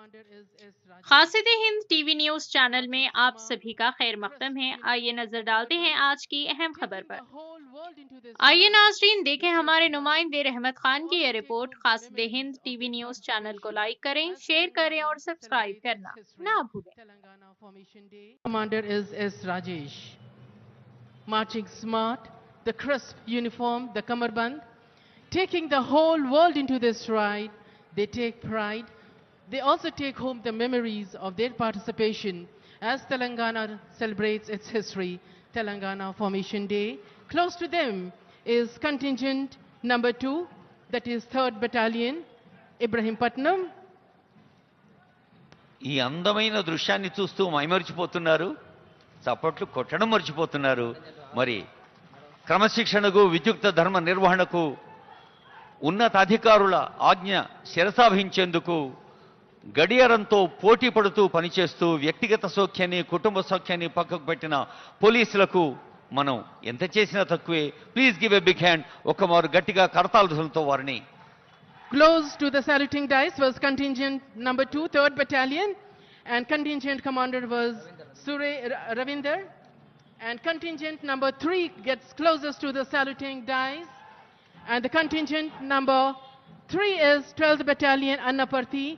Khasid Hind TV news channel में आप सभी का खैर मकदम है। आइए नजर डालते हैं आज की अहम खबर पर। आइए नाजरीन देखें हमारे नुमाइंदे रहमत खान की यह रिपोर्ट। खासिद हिंद टीवी न्यूज चैनल को लाइक करें, शेयर करें और सब्सक्राइब करना ना भूलें। Commander is S. Rajesh. Marching smart, the crisp uniform, the kamarband, taking the whole world into this ride. They take pride. They also take home the memories of their participation as Telangana celebrates its history, Telangana Formation Day. Close to them is contingent number 2, that is 3rd Battalion, Ibrahimpatnam. ఈ అందమైన దృశ్యాన్ని చూస్తూ మైమరిచిపోతున్నారు, చప్పట్లు కొట్టడం మర్చిపోతున్నారు. మరి క్రమశిక్షణకు, విద్యుక్త ధర్మ నిర్వహణకు, ఉన్నతాధికారుల ఆజ్ఞ శిరసావహించేందుకు గడియారంతో పోటీ పడుతూ పనిచేస్తూ వ్యక్తిగత సౌఖ్యాన్ని, కుటుంబ సౌఖ్యాన్ని పక్కకు పెట్టిన పోలీసులకు మనం ఎంత చేసినా తక్కువే. Please give a big hand. ఒక్కమారు గట్టిగా కరతాళధ్వనులతో వారిని. Close to the saluting dice was contingent number 2, 3rd Battalion, and contingent commander was Ravinder. And contingent number 3 gets closest to the saluting dice. And the contingent number 3 is 12th Battalion, Annaparthi.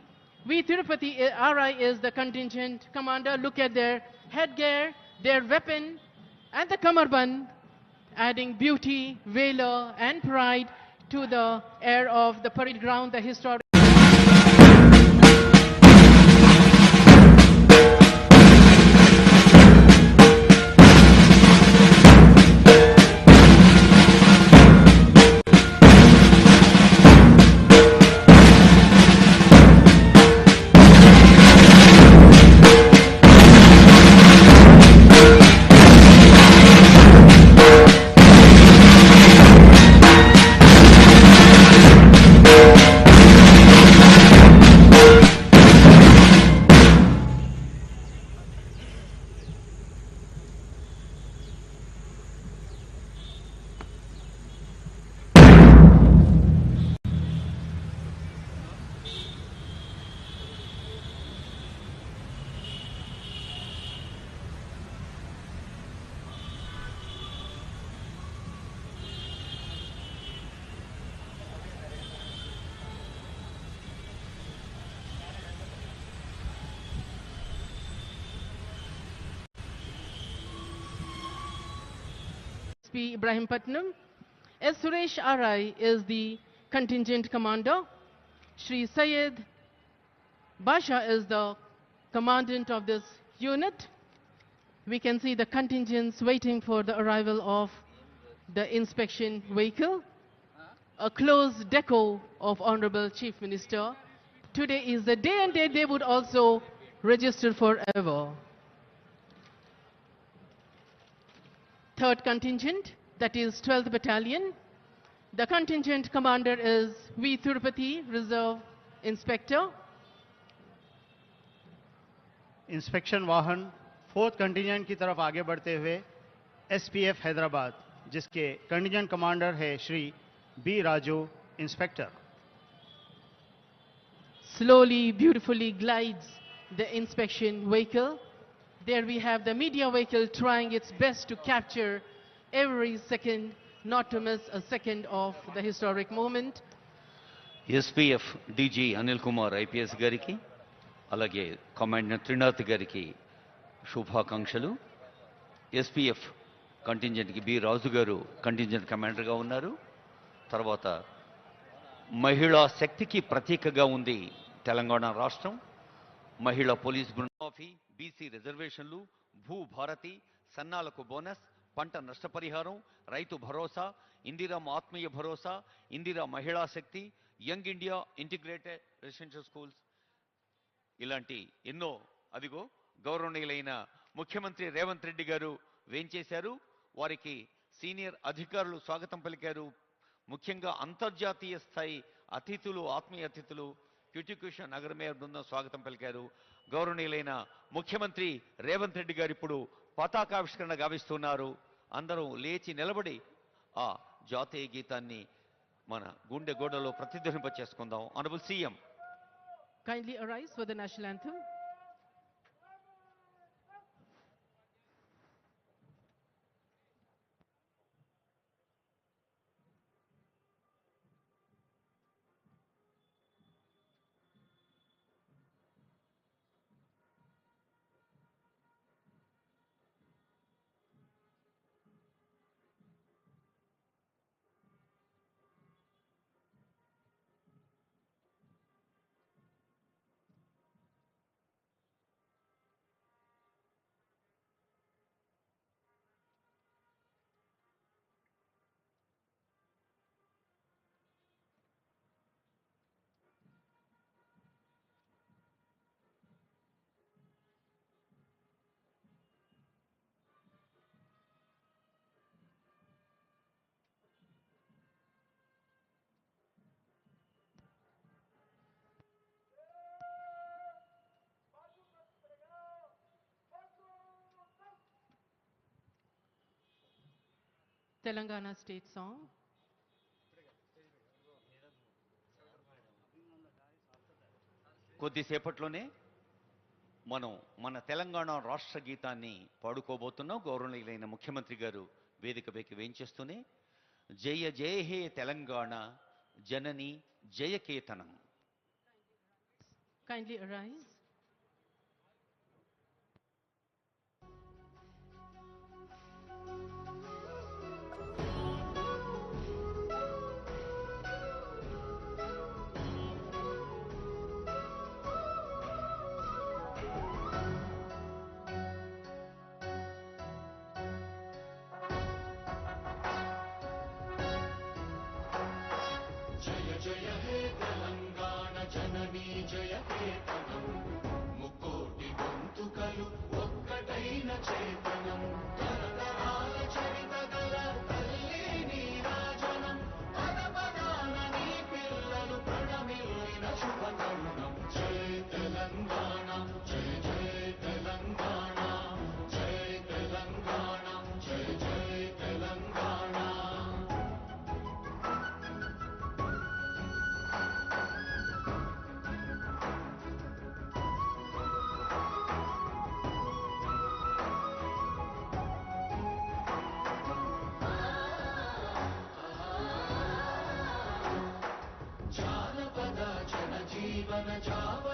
V. Tirupati RI is the contingent commander. Look at their headgear, their weapon, and the kamarband, adding beauty, valor, and pride to the air of the parade ground, the historic. SP Ibrahimpatnam. S. Suresh RI is the contingent commander. Shri Syed Basha is the commandant of this unit. We can see the contingents waiting for the arrival of the inspection vehicle. A close deco of Honorable Chief Minister. Today is the day and date they would also register forever. 3rd contingent, that is 12th Battalion. The contingent commander is V. Tirupati, Reserve Inspector. Inspection वाहन 4th contingent की तरफ आगे बढ़ते हुए SPF Hyderabad, जिसके contingent commander है Shri B Raju, inspector. Slowly, beautifully glides the inspection vehicle. There we have the media vehicle trying its best to capture every second, not to miss a second of the historic moment. SPF DG Anil Kumar IPS గారికి, అలాగే commandant Trinath గారికి శుభాకాంక్షలు. SPF కంటింజెంట్కి B రాజు గారు contingent కమాండర్గా ఉన్నారు. తర్వాత మహిళా శక్తికి ప్రతీకగా ఉంది తెలంగాణ రాష్ట్రం. మహిళా పోలీస్ బృందాఫీ, బీసీ రిజర్వేషన్లు, భూభారతి, సన్నాలకు బోనస్, పంట నష్టపరిహారం, రైతు భరోసా, ఇందిరా ఆత్మీయ Bharosa, Indira Mahila Shakti, young India integrated residential schools, ఇలాంటి ఎన్నో. అదిగో గౌరవనీయులైన ముఖ్యమంత్రి రేవంత్ రెడ్డి గారు వేంచేశారు. వారికి సీనియర్ అధికారులు స్వాగతం పలికారు. ముఖ్యంగా అంతర్జాతీయ స్థాయి అతిథులు, ఆత్మీయ అతిథులు క్యూటిక్యూషన్ నగర మేయర్ బృందం స్వాగతం పలికారు. గౌరవనీయులైన ముఖ్యమంత్రి రేవంత్ రెడ్డి గారు ఇప్పుడు పతాకావిష్కరణ గావిస్తున్నారు. అందరూ లేచి నిలబడి ఆ జాతీయ గీతాన్ని మన గుండె గోడలో ప్రతిధ్వనింప చేసుకుందాం. Honourable CM. Kindly arise for the national anthem. Telangana state song. కొద్దిసేపట్లోనే మనం మన తెలంగాణ రాష్ట్ర గీతాన్ని పాడుకోబోతున్నాం. గౌరవనీయులైన ముఖ్యమంత్రి గారు వేదికపైకి వేయించేస్తూనే జయ జయ హే తెలంగాణ జనని జయకేతనం. Kindly arise. జయ హే తెలంగాణ జననీ జయకేతనం ముక్కోటి గొంతుకలు ఒక్కటైన చేతనం తరతరాల చరిత గల తల్లి నీరాజనం పదపదాన నీ పిల్లలు ప్రణమిల్లిన శుభతరుణం. జయ తెలంగాణ జయ జయ తెలంగాణ జయ తెలంగాణ జయ జయ తెలంగాణ. జానపద జనజీవన జావ